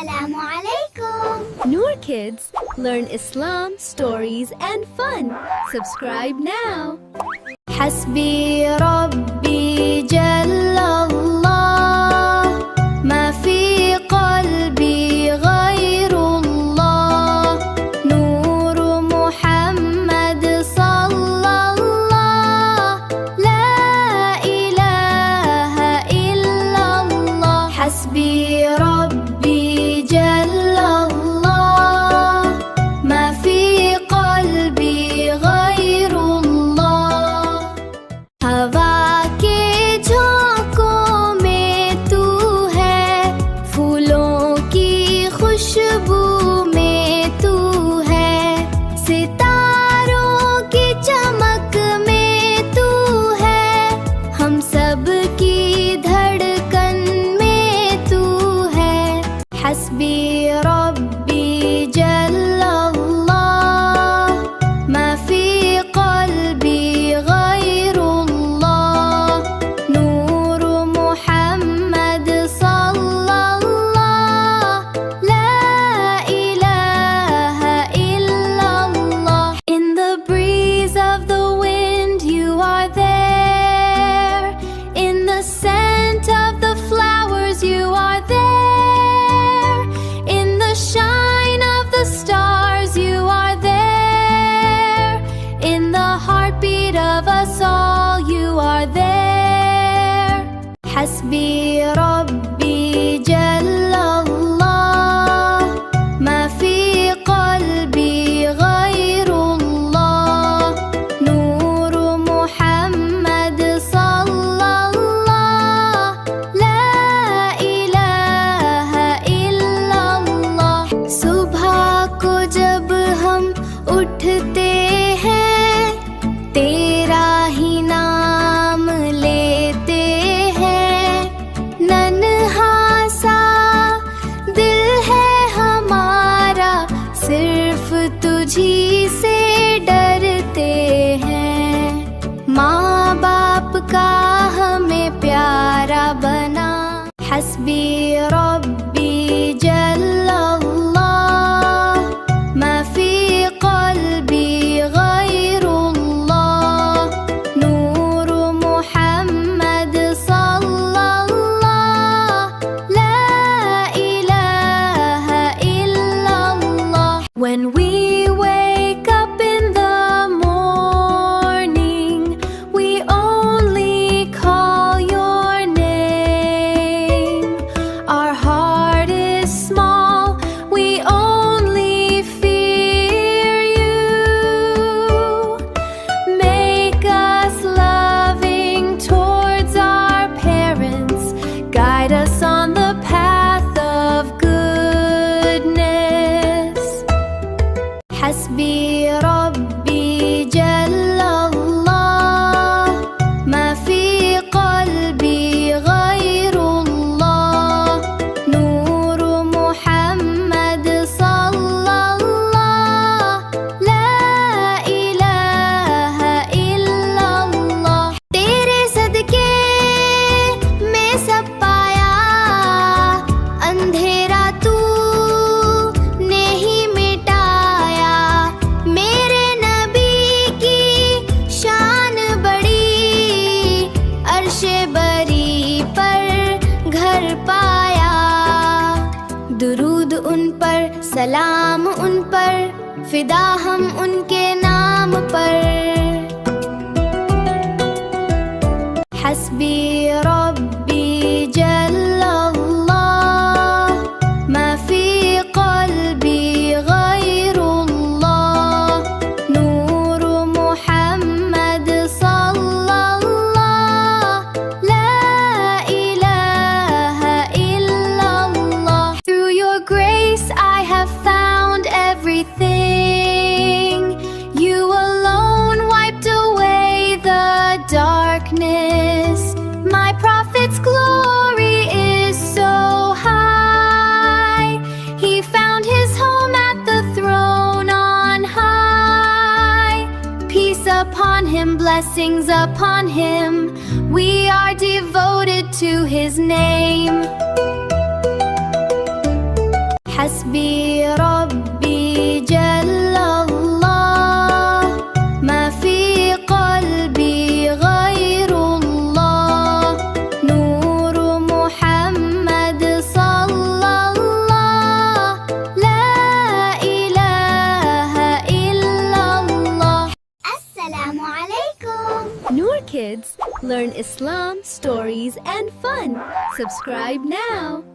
Assalamualaikum. Noor Kids, learn Islam, stories and fun. Subscribe now. حسبي ربي جل الله ما في قلبي غير الله نور محمد صلى الله لا إله إلا الله حسبي ربي جل الله ما في قلبي غير الله हवा के झोंकों में तू है फूलों की खुशबू में तू है सितारों की चमक में तू है हम सब की धड़कन में तू है हस्बी रब्बी जल अल्लाह मा फी क़ल्बी गैर حسبي ربي جل الله ما في قلبي غير الله نور محمد صلى الله لا إله إلا الله सुबह को जब हम उठते हैं तेरा ही नाम लेते सिर्फ तुझी से डरते हैं माँ बाप का हमें प्यारा बना हस्बी रब्बी जल अल्लाह मा फी क़ल्बी गैर अल्लाह नूर मुहम्मद सल्लल्लाह ला इलाहा इल्ला अल्लाह When we wake up in the morning, we only call your name. Our heart is small, we only fear you. Make us loving towards our parents, guide us on the path of goodness. حسبي ربي جل الله ما في قلبي غير الله نور محمد صلى الله لا إله إلا الله तेरे सदके में सब पाया अंधेरा तू दुरूद उन पर सलाम उन पर फिदा हम उनके नाम पर हस्बी रब्बी जल अल्लाह मा फी क़ल्बी गैर अल्लाह नूर मुहम्मद सल्लल्लाह ला इलाहा इल्ला अल्लाह Through your grace I have found everything. You alone wiped away the darkness. My prophet's glory is so high. He found his home at the throne on high. Peace upon him, blessings upon him. We are devoted to his name. حسبي ربي جل الله ما في قلبي غير الله نور محمد صلى الله لا إله إلا الله. السلام عليكم. Noor Kids, learn Islam, stories, and fun. Subscribe now.